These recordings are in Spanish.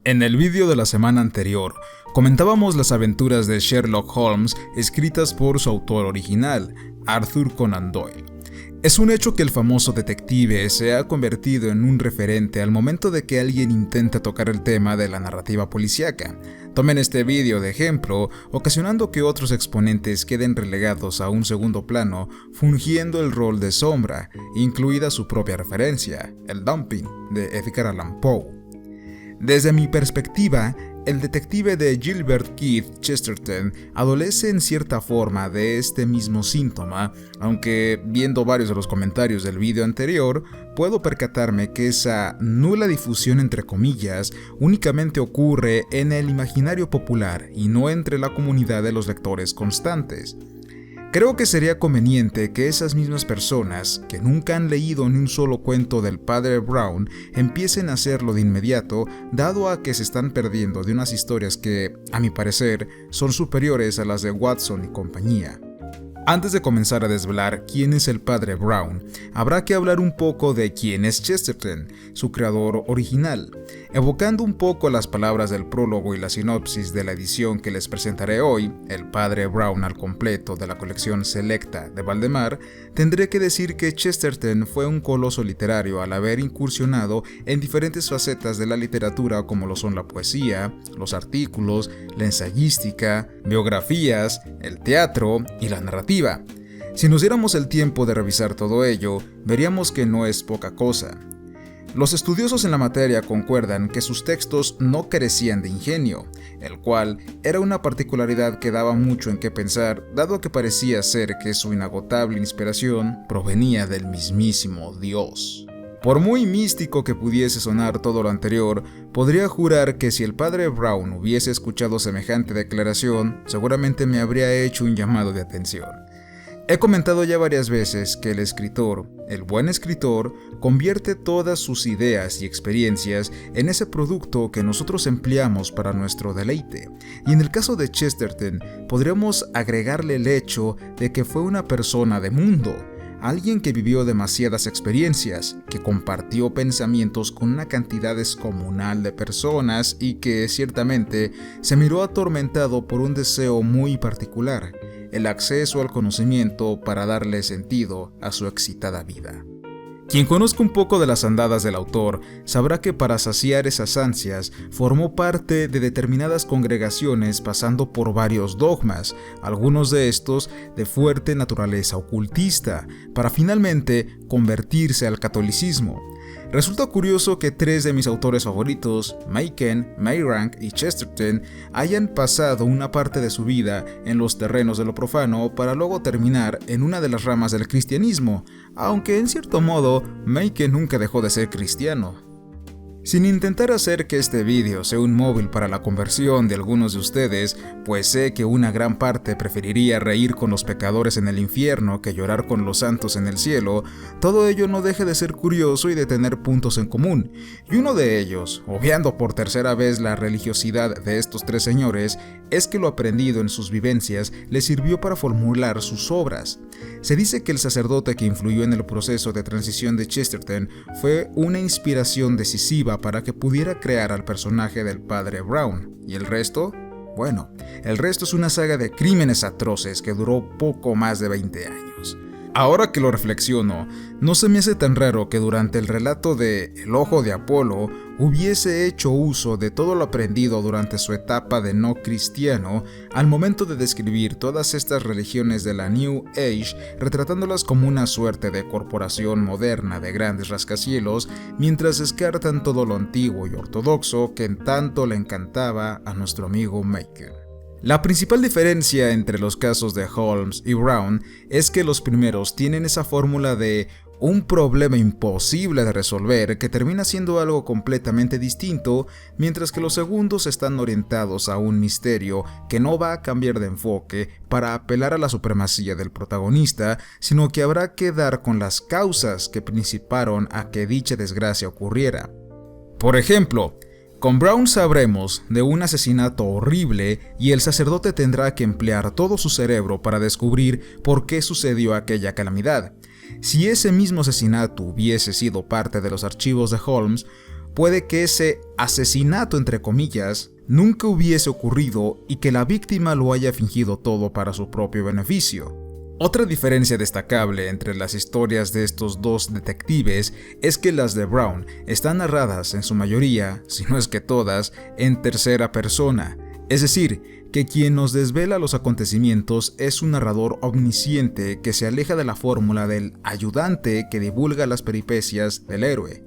En el vídeo de la semana anterior, comentábamos las aventuras de Sherlock Holmes escritas por su autor original, Arthur Conan Doyle. Es un hecho que el famoso detective se ha convertido en un referente al momento de que alguien intenta tocar el tema de la narrativa policíaca. Tomen este vídeo de ejemplo, ocasionando que otros exponentes queden relegados a un segundo plano, fungiendo el rol de sombra, incluida su propia referencia, el dumping, de Edgar Allan Poe. Desde mi perspectiva, el detective de Gilbert Keith Chesterton adolece en cierta forma de este mismo síntoma, aunque viendo varios de los comentarios del vídeo anterior, puedo percatarme que esa nula difusión entre comillas únicamente ocurre en el imaginario popular y no entre la comunidad de los lectores constantes. Creo que sería conveniente que esas mismas personas, que nunca han leído ni un solo cuento del Padre Brown, empiecen a hacerlo de inmediato, dado a que se están perdiendo de unas historias que, a mi parecer, son superiores a las de Watson y compañía. Antes de comenzar a desvelar quién es el Padre Brown, habrá que hablar un poco de quién es Chesterton, su creador original. Evocando un poco las palabras del prólogo y la sinopsis de la edición que les presentaré hoy, El Padre Brown al completo de la colección selecta de Valdemar, tendré que decir que Chesterton fue un coloso literario al haber incursionado en diferentes facetas de la literatura como lo son la poesía, los artículos, la ensayística, biografías, el teatro y la narrativa. Si nos diéramos el tiempo de revisar todo ello, veríamos que no es poca cosa. Los estudiosos en la materia concuerdan que sus textos no carecían de ingenio, el cual era una particularidad que daba mucho en qué pensar, dado que parecía ser que su inagotable inspiración provenía del mismísimo Dios. Por muy místico que pudiese sonar todo lo anterior, podría jurar que si el Padre Brown hubiese escuchado semejante declaración, seguramente me habría hecho un llamado de atención. He comentado ya varias veces que el escritor, el buen escritor, convierte todas sus ideas y experiencias en ese producto que nosotros empleamos para nuestro deleite. Y en el caso de Chesterton, podríamos agregarle el hecho de que fue una persona de mundo, alguien que vivió demasiadas experiencias, que compartió pensamientos con una cantidad descomunal de personas y que, ciertamente, se miró atormentado por un deseo muy particular, el acceso al conocimiento para darle sentido a su excitada vida. Quien conozca un poco de las andadas del autor sabrá que para saciar esas ansias formó parte de determinadas congregaciones pasando por varios dogmas, algunos de estos de fuerte naturaleza ocultista, para finalmente convertirse al catolicismo. Resulta curioso que tres de mis autores favoritos, Machen, Meyrank y Chesterton, hayan pasado una parte de su vida en los terrenos de lo profano para luego terminar en una de las ramas del cristianismo, aunque en cierto modo, Machen nunca dejó de ser cristiano. Sin intentar hacer que este vídeo sea un móvil para la conversión de algunos de ustedes, pues sé que una gran parte preferiría reír con los pecadores en el infierno que llorar con los santos en el cielo, todo ello no deja de ser curioso y de tener puntos en común. Y uno de ellos, obviando por tercera vez la religiosidad de estos tres señores, es que lo aprendido en sus vivencias les sirvió para formular sus obras. Se dice que el sacerdote que influyó en el proceso de transición de Chesterton fue una inspiración decisiva para que pudiera crear al personaje del Padre Brown. ¿Y el resto? Bueno, el resto es una saga de crímenes atroces que duró poco más de 20 años. Ahora que lo reflexiono, no se me hace tan raro que durante el relato de El Ojo de Apolo hubiese hecho uso de todo lo aprendido durante su etapa de no cristiano al momento de describir todas estas religiones de la New Age, retratándolas como una suerte de corporación moderna de grandes rascacielos, mientras descartan todo lo antiguo y ortodoxo que en tanto le encantaba a nuestro amigo Machen. La principal diferencia entre los casos de Holmes y Brown es que los primeros tienen esa fórmula de un problema imposible de resolver que termina siendo algo completamente distinto, mientras que los segundos están orientados a un misterio que no va a cambiar de enfoque para apelar a la supremacía del protagonista, sino que habrá que dar con las causas que principaron a que dicha desgracia ocurriera. Por ejemplo, con Brown sabremos de un asesinato horrible y el sacerdote tendrá que emplear todo su cerebro para descubrir por qué sucedió aquella calamidad. Si ese mismo asesinato hubiese sido parte de los archivos de Holmes, puede que ese asesinato, entre comillas, nunca hubiese ocurrido y que la víctima lo haya fingido todo para su propio beneficio. Otra diferencia destacable entre las historias de estos dos detectives es que las de Brown están narradas en su mayoría, si no es que todas, en tercera persona, es decir, que quien nos desvela los acontecimientos es un narrador omnisciente que se aleja de la fórmula del ayudante que divulga las peripecias del héroe.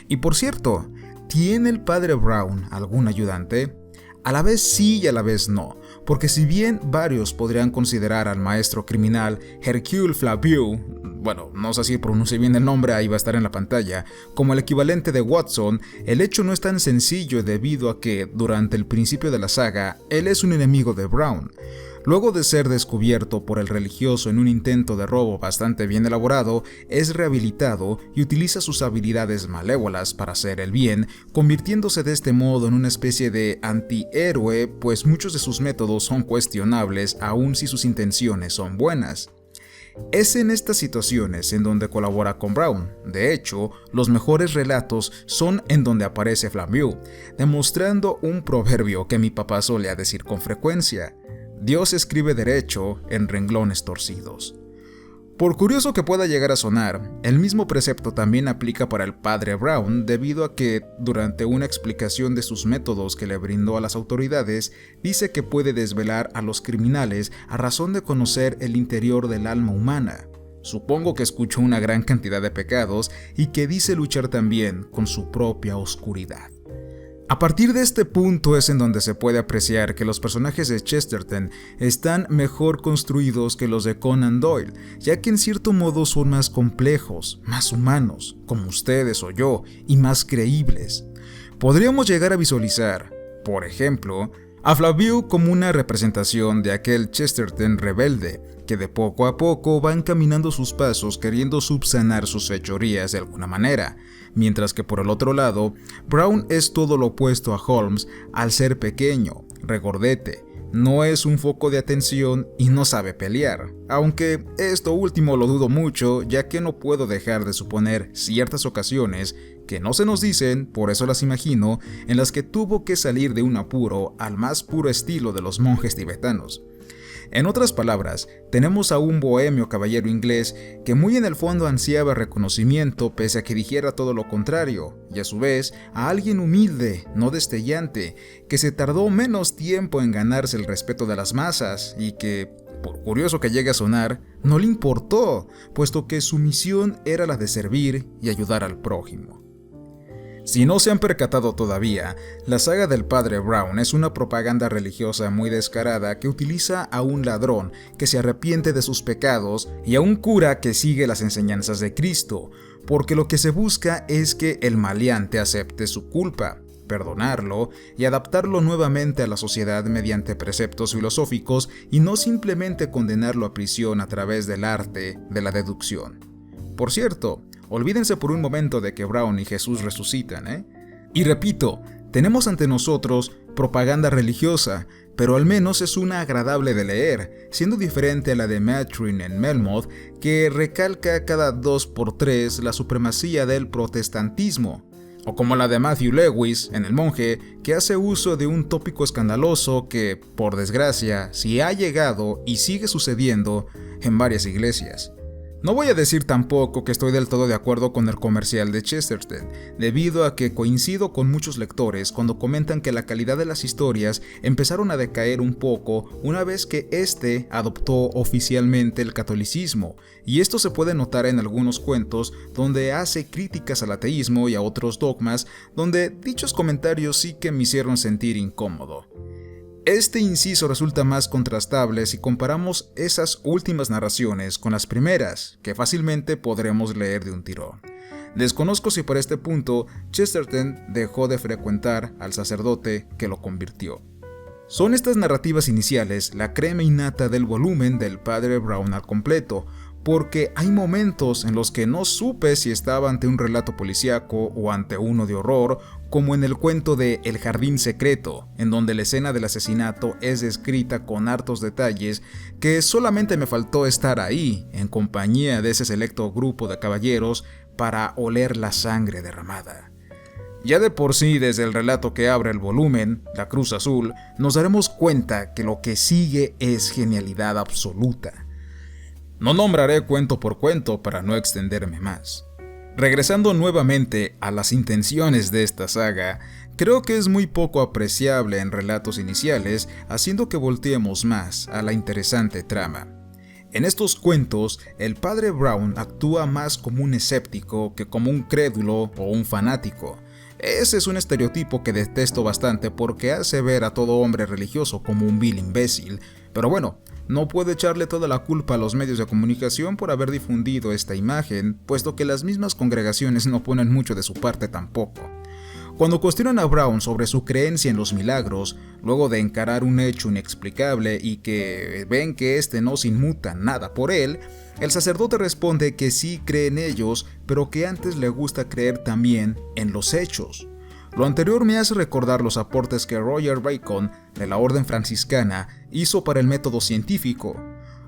Y por cierto, ¿tiene el padre Brown algún ayudante? A la vez sí y a la vez no, porque si bien varios podrían considerar al maestro criminal Hercule Flaviu, bueno, no sé si pronuncie bien el nombre, ahí va a estar en la pantalla, como el equivalente de Watson, el hecho no es tan sencillo debido a que, durante el principio de la saga, él es un enemigo de Brown. Luego de ser descubierto por el religioso en un intento de robo bastante bien elaborado, es rehabilitado y utiliza sus habilidades malévolas para hacer el bien, convirtiéndose de este modo en una especie de antihéroe, pues muchos de sus métodos son cuestionables aun si sus intenciones son buenas. Es en estas situaciones en donde colabora con Brown. De hecho, los mejores relatos son en donde aparece Flaviu, demostrando un proverbio que mi papá solía decir con frecuencia: Dios escribe derecho en renglones torcidos. Por curioso que pueda llegar a sonar, el mismo precepto también aplica para el padre Brown debido a que, durante una explicación de sus métodos que le brindó a las autoridades, dice que puede desvelar a los criminales a razón de conocer el interior del alma humana. Supongo que escuchó una gran cantidad de pecados y que dice luchar también con su propia oscuridad. A partir de este punto es en donde se puede apreciar que los personajes de Chesterton están mejor construidos que los de Conan Doyle, ya que en cierto modo son más complejos, más humanos, como ustedes o yo, y más creíbles. Podríamos llegar a visualizar, por ejemplo, a Flaviu como una representación de aquel Chesterton rebelde, que de poco a poco va encaminando sus pasos queriendo subsanar sus fechorías de alguna manera, mientras que por el otro lado, Brown es todo lo opuesto a Holmes al ser pequeño, regordete, no es un foco de atención y no sabe pelear, aunque esto último lo dudo mucho, ya que no puedo dejar de suponer ciertas ocasiones que no se nos dicen, por eso las imagino, en las que tuvo que salir de un apuro al más puro estilo de los monjes tibetanos. En otras palabras, tenemos a un bohemio caballero inglés que muy en el fondo ansiaba reconocimiento pese a que dijera todo lo contrario, y a su vez a alguien humilde, no destellante, que se tardó menos tiempo en ganarse el respeto de las masas y que, por curioso que llegue a sonar, no le importó, puesto que su misión era la de servir y ayudar al prójimo. Si no se han percatado todavía, la saga del padre Brown es una propaganda religiosa muy descarada que utiliza a un ladrón que se arrepiente de sus pecados y a un cura que sigue las enseñanzas de Cristo, porque lo que se busca es que el maleante acepte su culpa, perdonarlo y adaptarlo nuevamente a la sociedad mediante preceptos filosóficos y no simplemente condenarlo a prisión a través del arte de la deducción. Por cierto, olvídense por un momento de que Brown y Jesús resucitan, Y repito, tenemos ante nosotros propaganda religiosa, pero al menos es una agradable de leer, siendo diferente a la de Maturin en Melmoth, que recalca cada 2x3 la supremacía del protestantismo, o como la de Matthew Lewis en El Monje, que hace uso de un tópico escandaloso que, por desgracia, sí ha llegado y sigue sucediendo en varias iglesias. No voy a decir tampoco que estoy del todo de acuerdo con el comercial de Chesterton, debido a que coincido con muchos lectores cuando comentan que la calidad de las historias empezaron a decaer un poco una vez que este adoptó oficialmente el catolicismo, y esto se puede notar en algunos cuentos donde hace críticas al ateísmo y a otros dogmas, donde dichos comentarios sí que me hicieron sentir incómodo. Este inciso resulta más contrastable si comparamos esas últimas narraciones con las primeras, que fácilmente podremos leer de un tirón. Desconozco si por este punto Chesterton dejó de frecuentar al sacerdote que lo convirtió. Son estas narrativas iniciales la crema innata del volumen del padre Brown al completo, porque hay momentos en los que no supe si estaba ante un relato policíaco o ante uno de horror, como en el cuento de El Jardín Secreto, en donde la escena del asesinato es descrita con hartos detalles que solamente me faltó estar ahí, en compañía de ese selecto grupo de caballeros, para oler la sangre derramada. Ya de por sí, desde el relato que abre el volumen, La Cruz Azul, nos daremos cuenta que lo que sigue es genialidad absoluta. No nombraré cuento por cuento para no extenderme más. Regresando nuevamente a las intenciones de esta saga, creo que es muy poco apreciable en relatos iniciales, haciendo que volteemos más a la interesante trama. En estos cuentos, el padre Brown actúa más como un escéptico que como un crédulo o un fanático. Ese es un estereotipo que detesto bastante porque hace ver a todo hombre religioso como un vil imbécil, pero bueno, no puedo echarle toda la culpa a los medios de comunicación por haber difundido esta imagen, puesto que las mismas congregaciones no ponen mucho de su parte tampoco. Cuando cuestionan a Brown sobre su creencia en los milagros, luego de encarar un hecho inexplicable y que ven que este no se inmuta nada por él, el sacerdote responde que sí cree en ellos, pero que antes le gusta creer también en los hechos. Lo anterior me hace recordar los aportes que Roger Bacon, de la Orden Franciscana, hizo para el método científico.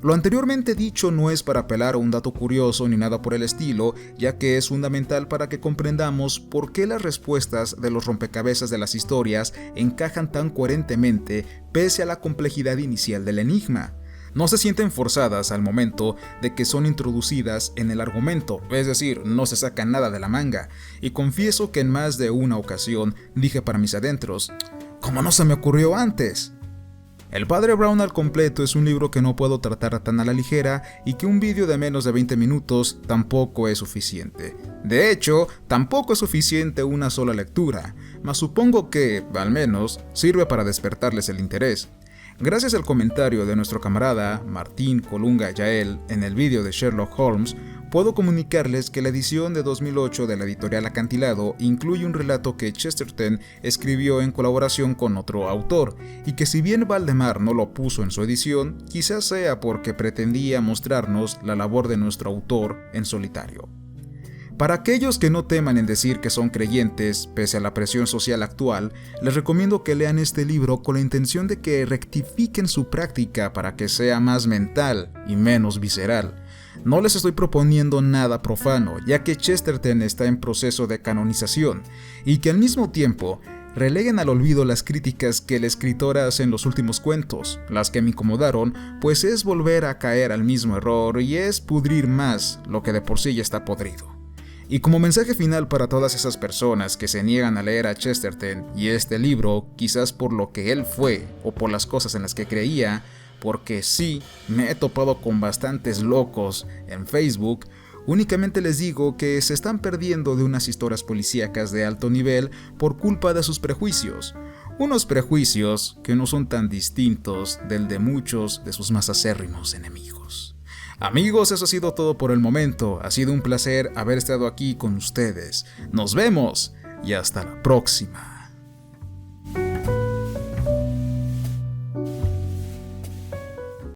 Lo anteriormente dicho no es para apelar a un dato curioso ni nada por el estilo, ya que es fundamental para que comprendamos por qué las respuestas de los rompecabezas de las historias encajan tan coherentemente pese a la complejidad inicial del enigma. No se sienten forzadas al momento de que son introducidas en el argumento, es decir, no se saca nada de la manga, y confieso que en más de una ocasión dije para mis adentros, ¿cómo no se me ocurrió antes? El Padre Brown al completo es un libro que no puedo tratar tan a la ligera y que un vídeo de menos de 20 minutos tampoco es suficiente. De hecho, tampoco es suficiente una sola lectura, mas supongo que, al menos, sirve para despertarles el interés. Gracias al comentario de nuestro camarada Martín Colunga Yael en el vídeo de Sherlock Holmes, puedo comunicarles que la edición de 2008 de la editorial Acantilado incluye un relato que Chesterton escribió en colaboración con otro autor, y que si bien Valdemar no lo puso en su edición, quizás sea porque pretendía mostrarnos la labor de nuestro autor en solitario. Para aquellos que no teman en decir que son creyentes, pese a la presión social actual, les recomiendo que lean este libro con la intención de que rectifiquen su práctica para que sea más mental y menos visceral. No les estoy proponiendo nada profano, ya que Chesterton está en proceso de canonización, y que al mismo tiempo releguen al olvido las críticas que el escritor hace en los últimos cuentos. Las que me incomodaron, pues es volver a caer al mismo error y es pudrir más lo que de por sí ya está podrido. Y como mensaje final para todas esas personas que se niegan a leer a Chesterton y este libro, quizás por lo que él fue o por las cosas en las que creía, porque sí, me he topado con bastantes locos en Facebook, únicamente les digo que se están perdiendo de unas historias policíacas de alto nivel por culpa de sus prejuicios. Unos prejuicios que no son tan distintos del de muchos de sus más acérrimos enemigos. Amigos, eso ha sido todo por el momento. Ha sido un placer haber estado aquí con ustedes. Nos vemos y hasta la próxima.